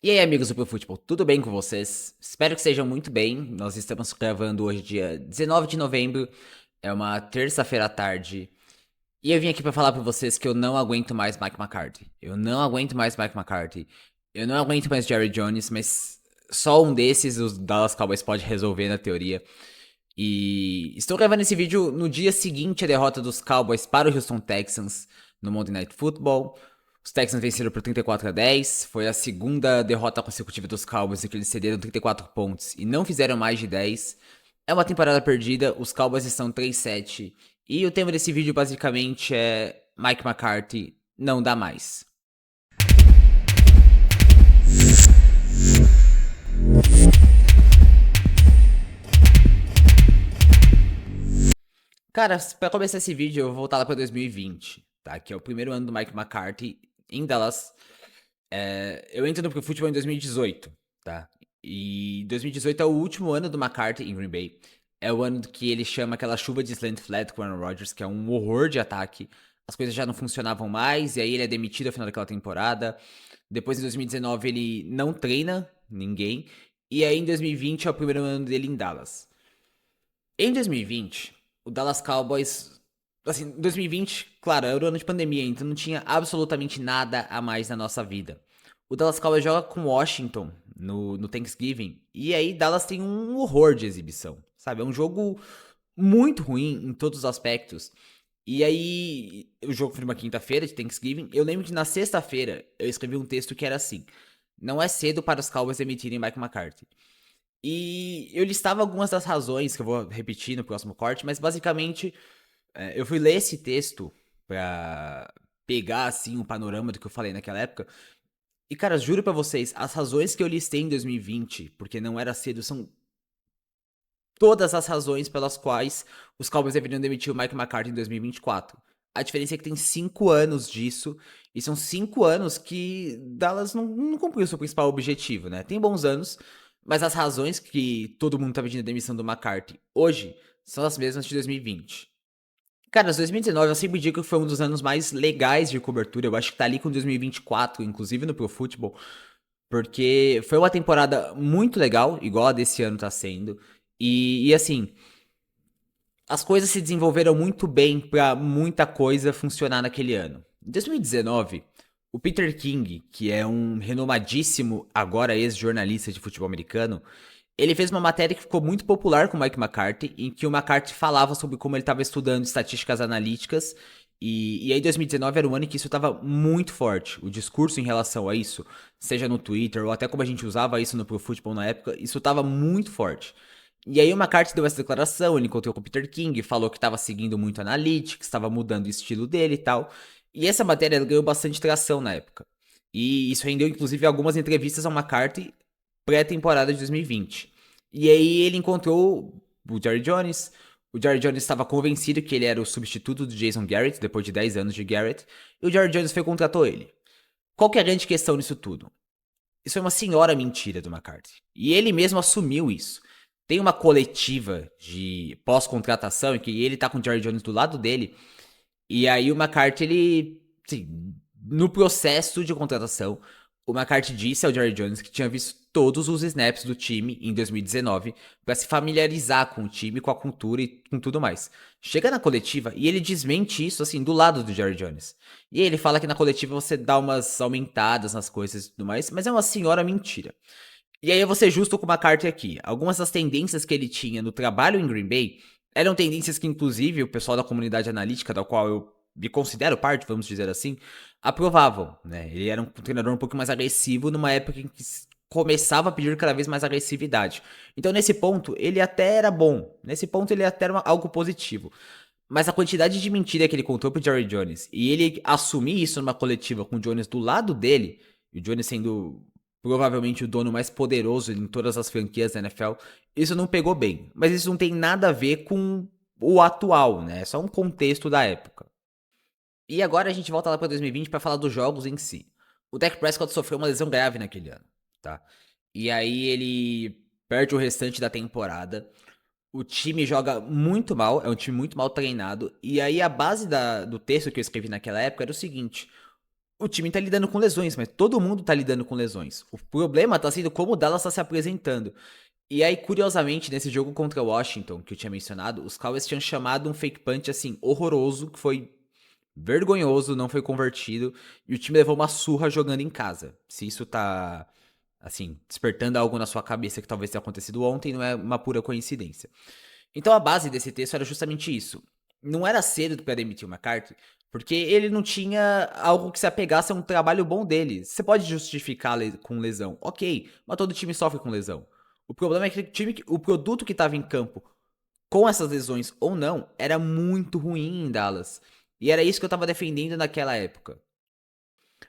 E aí, amigos do Pro Futebol, tudo bem com vocês? Espero que estejam muito bem. Nós estamos gravando hoje, dia 19 de novembro, é uma terça-feira à tarde. E eu vim aqui pra falar pra vocês que eu não aguento mais Mike McCarthy. Eu não aguento mais Mike McCarthy. Eu não aguento mais Jerry Jones, mas só um desses os Dallas Cowboys pode resolver na teoria. E estou gravando esse vídeo no dia seguinte à derrota dos Cowboys para o Houston Texans no Monday Night Football. Os Texans venceram por 34-10. Foi a segunda derrota consecutiva dos Cowboys em que eles cederam 34 pontos e não fizeram mais de 10. É uma temporada perdida, os Cowboys estão 3-7. E o tema desse vídeo basicamente é Mike McCarthy não dá mais. Cara, pra começar esse vídeo, eu vou voltar lá pra 2020, tá? Que é o primeiro ano do Mike McCarthy em Dallas. Eu entro no futebol em 2018, tá? E 2018 é o último ano do McCarthy em Green Bay. É o ano que ele chama aquela chuva de slant flat com o Aaron Rodgers, que é um horror de ataque. As coisas já não funcionavam mais, e aí ele é demitido ao final daquela temporada. Depois, em 2019, ele não treina ninguém. E aí, em 2020, é o primeiro ano dele em Dallas. Em 2020, o Dallas Cowboys. Assim, 2020, claro, era o ano de pandemia, então não tinha absolutamente nada a mais na nossa vida. O Dallas Cowboys joga com Washington no Thanksgiving, e aí Dallas tem um horror de exibição, sabe? É um jogo muito ruim em todos os aspectos. E aí, o jogo foi numa quinta-feira de Thanksgiving. Eu lembro que na sexta-feira eu escrevi um texto que era assim: não é cedo para os Cowboys demitirem Mike McCarthy. E eu listava algumas das razões que eu vou repetir no próximo corte, mas basicamente eu fui ler esse texto pra pegar assim um panorama do que eu falei naquela época. E cara, juro pra vocês, as razões que eu listei em 2020, porque não era cedo, são todas as razões pelas quais os Cowboys deveriam demitir o Mike McCarthy em 2024. A diferença é que tem 5 anos disso, e são 5 anos que Dallas não cumpriu o seu principal objetivo, né? Tem bons anos, mas as razões que todo mundo tá pedindo a demissão do McCarthy hoje são as mesmas de 2020. Cara, 2019 eu sempre digo que foi um dos anos mais legais de cobertura, eu acho que tá ali com 2024, inclusive no Pro Football, porque foi uma temporada muito legal, igual a desse ano tá sendo. E assim, as coisas se desenvolveram muito bem pra muita coisa funcionar naquele ano. Em 2019, o Peter King, que é um renomadíssimo, agora ex-jornalista de futebol americano, ele fez uma matéria que ficou muito popular com o Mike McCarthy, em que o McCarthy falava sobre como ele estava estudando estatísticas analíticas. E aí 2019 era um ano em que isso estava muito forte. O discurso em relação a isso, seja no Twitter ou até como a gente usava isso no Pro Football na época, isso estava muito forte. E aí o McCarthy deu essa declaração, ele encontrou com o Peter King, falou que estava seguindo muito Analytics, estava mudando o estilo dele e tal. E essa matéria ganhou bastante tração na época. E isso rendeu, inclusive, algumas entrevistas ao McCarthy pré-temporada de 2020. E aí ele encontrou o Jerry Jones. O Jerry Jones estava convencido que ele era o substituto do Jason Garrett, depois de 10 anos de Garrett. E o Jerry Jones foi e contratou ele. Qual que é a grande questão nisso tudo? Isso é uma senhora mentira do McCarthy. E ele mesmo assumiu isso. Tem uma coletiva de pós-contratação em que ele tá com o Jerry Jones do lado dele. E aí o McCarthy, ele. Assim, no processo de contratação, o McCarthy disse ao Jerry Jones que tinha visto todos os snaps do time em 2019 para se familiarizar com o time, com a cultura e com tudo mais. Chega na coletiva e ele desmente isso assim do lado do Jerry Jones. E ele fala que na coletiva você dá umas aumentadas nas coisas e tudo mais, mas é uma senhora mentira. E aí eu vou ser justo com o McCarthy aqui. Algumas das tendências que ele tinha no trabalho em Green Bay eram tendências que, inclusive, o pessoal da comunidade analítica, da qual eu me considero parte, vamos dizer assim, aprovavam, né? Ele era um treinador um pouco mais agressivo numa época em que começava a pedir cada vez mais agressividade. Então, nesse ponto, ele até era bom. Nesse ponto, ele até era algo positivo. Mas a quantidade de mentira que ele contou pro Jerry Jones e ele assumir isso numa coletiva com o Jones do lado dele, e o Jones sendo provavelmente o dono mais poderoso em todas as franquias da NFL, isso não pegou bem. Mas isso não tem nada a ver com o atual, né? É só um contexto da época. E agora a gente volta lá para 2020 para falar dos jogos em si. O Dak Prescott sofreu uma lesão grave naquele ano, tá? E aí ele perde o restante da temporada. O time joga muito mal, é um time muito mal treinado. E aí a base do texto que eu escrevi naquela época era o seguinte: o time tá lidando com lesões, mas todo mundo tá lidando com lesões. O problema tá sendo como o Dallas tá se apresentando. E aí, curiosamente, nesse jogo contra o Washington, que eu tinha mencionado, os Cowboys tinham chamado um fake punch, assim, horroroso, que foi vergonhoso, não foi convertido, e o time levou uma surra jogando em casa. Se isso tá, assim, despertando algo na sua cabeça que talvez tenha acontecido ontem, não é uma pura coincidência. Então a base desse texto era justamente isso. Não era cedo para demitir o McCarthy, porque ele não tinha algo que se apegasse a um trabalho bom dele. Você pode justificar com lesão, ok, mas todo time sofre com lesão. O problema é que o produto que estava em campo, com essas lesões ou não, era muito ruim em Dallas. E era isso que eu estava defendendo naquela época.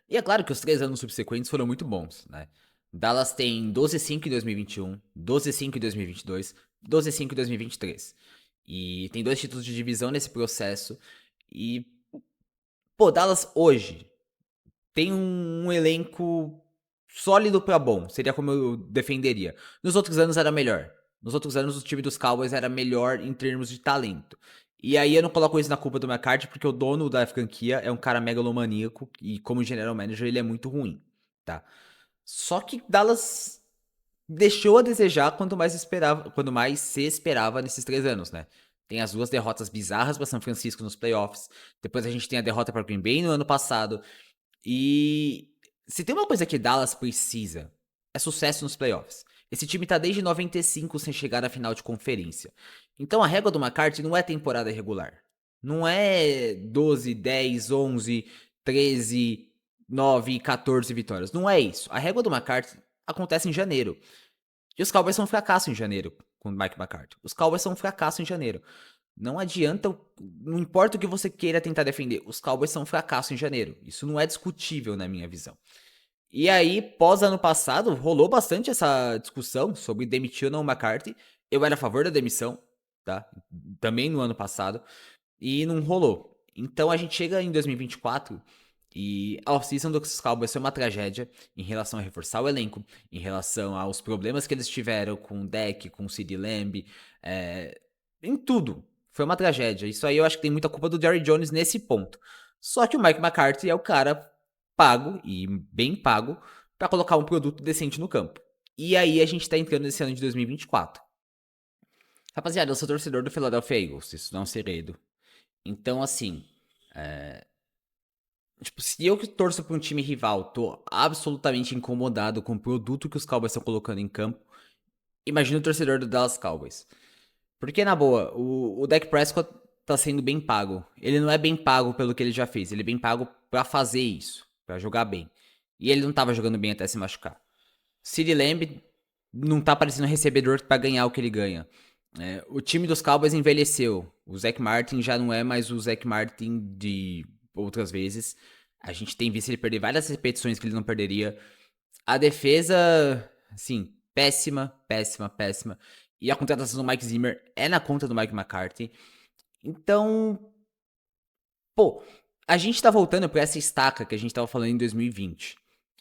E é claro que os 3 anos subsequentes foram muito bons, né? Dallas tem 12-5 em 2021, 12-5 em 2022, 12-5 em 2023. E tem 2 títulos de divisão nesse processo. E, pô, Dallas hoje tem um elenco sólido pra bom. Seria como eu defenderia. Nos outros anos era melhor. Nos outros anos o time dos Cowboys era melhor em termos de talento. E aí eu não coloco isso na culpa do McCarthy, porque o dono da franquia é um cara megalomaníaco e como general manager ele é muito ruim, tá? Só que Dallas deixou a desejar quando mais se esperava nesses 3 anos, né? Tem as 2 derrotas bizarras para São Francisco nos playoffs. Depois a gente tem a derrota para Green Bay no ano passado. E se tem uma coisa que Dallas precisa, é sucesso nos playoffs. Esse time tá desde 95 sem chegar à final de conferência. Então a régua do McCarthy não é temporada regular. Não é 12, 10, 11, 13, 9, 14 vitórias. Não é isso. A régua do McCarthy acontece em janeiro. E os Cowboys são um fracasso em janeiro com o Mike McCarthy. Os Cowboys são um fracasso em janeiro. Não adianta, não importa o que você queira tentar defender, os Cowboys são um fracasso em janeiro. Isso não é discutível na minha visão. E aí, pós ano passado, rolou bastante essa discussão sobre demitir ou não o McCarthy. Eu era a favor da demissão, tá? Também no ano passado. E não rolou. Então a gente chega em 2024 e a off-season dos Cowboys foi uma tragédia em relação a reforçar o elenco, em relação aos problemas que eles tiveram com o Dak, com o CeeDee Lamb, em tudo. Foi uma tragédia. Isso aí eu acho que tem muita culpa do Jerry Jones nesse ponto. Só que o Mike McCarthy é o cara pago, e bem pago, para colocar um produto decente no campo. E aí a gente tá entrando nesse ano de 2024. Rapaziada, eu sou torcedor do Philadelphia Eagles, isso não é um segredo. Então, assim, tipo, se eu que torço pra um time rival tô absolutamente incomodado com o produto que os Cowboys estão colocando em campo, imagina o torcedor do Dallas Cowboys. Porque, na boa, o Dak Prescott tá sendo bem pago. Ele não é bem pago pelo que ele já fez, ele é bem pago pra fazer isso, pra jogar bem. E ele não tava jogando bem até se machucar. CeeDee Lamb não tá parecendo recebedor pra ganhar o que ele ganha. O time dos Cowboys envelheceu. O Zach Martin já não é mais o Zach Martin de outras vezes. A gente tem visto ele perder várias repetições que ele não perderia. A defesa, assim, péssima, péssima, péssima. E a contratação do Mike Zimmer é na conta do Mike McCarthy. Então, pô, a gente tá voltando pra essa estaca que a gente tava falando em 2020.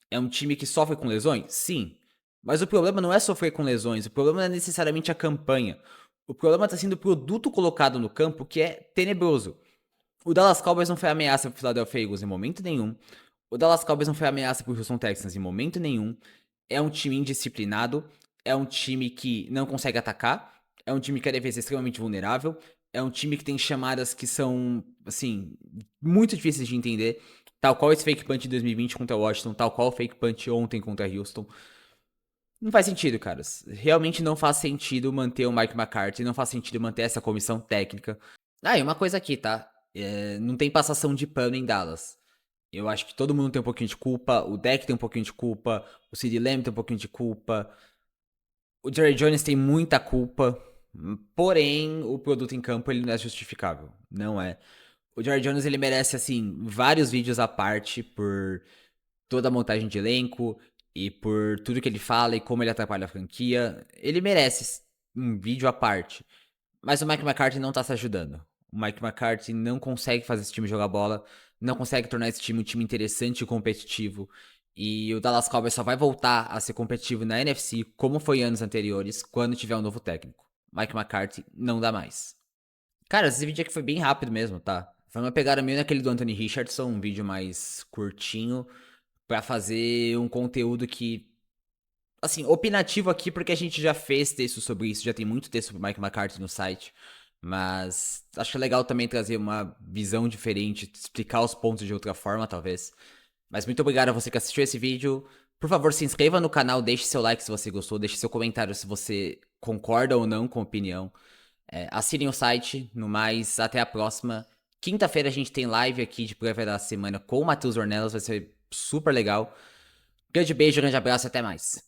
É um time que sofre com lesões? Sim. Mas o problema não é sofrer com lesões, o problema não é necessariamente a campanha. O problema está sendo o produto colocado no campo, que é tenebroso. O Dallas Cowboys não foi ameaça pro Philadelphia Eagles em momento nenhum. O Dallas Cowboys não foi ameaça pro Houston Texans em momento nenhum. É um time indisciplinado, é um time que não consegue atacar, é um time que a defesa é extremamente vulnerável, é um time que tem chamadas que são, assim, muito difíceis de entender, tal qual esse fake punch de 2020 contra o Washington, tal qual o fake punch ontem contra Houston. Não faz sentido, caras. Realmente não faz sentido manter o Mike McCarthy, não faz sentido manter essa comissão técnica. Ah, e uma coisa aqui, tá? Não tem passação de pano em Dallas. Eu acho que todo mundo tem um pouquinho de culpa, o Dak tem um pouquinho de culpa, o CeeDee Lamb tem um pouquinho de culpa, o Jerry Jones tem muita culpa, porém o produto em campo ele não é justificável, não é. O Jerry Jones ele merece assim vários vídeos à parte por toda a montagem de elenco e por tudo que ele fala e como ele atrapalha a franquia. Ele merece um vídeo à parte. Mas o Mike McCarthy não tá se ajudando. O Mike McCarthy não consegue fazer esse time jogar bola, não consegue tornar esse time um time interessante e competitivo. E o Dallas Cowboys só vai voltar a ser competitivo na NFC, como foi anos anteriores, quando tiver um novo técnico. Mike McCarthy não dá mais. Cara, esse vídeo aqui foi bem rápido mesmo, tá? Foi uma pegada meio naquele do Anthony Richardson, um vídeo mais curtinho, pra fazer um conteúdo que, assim, opinativo aqui, porque a gente já fez texto sobre isso, já tem muito texto sobre Mike McCarthy no site, mas acho que é legal também trazer uma visão diferente, explicar os pontos de outra forma, talvez. Mas muito obrigado a você que assistiu esse vídeo. Por favor, se inscreva no canal, deixe seu like se você gostou, deixe seu comentário se você concorda ou não com a opinião. Assinem o site, no mais, até a próxima. Quinta-feira a gente tem live aqui de prévia da semana com o Matheus Ornelas, vai ser super legal. Grande beijo, grande abraço, até mais.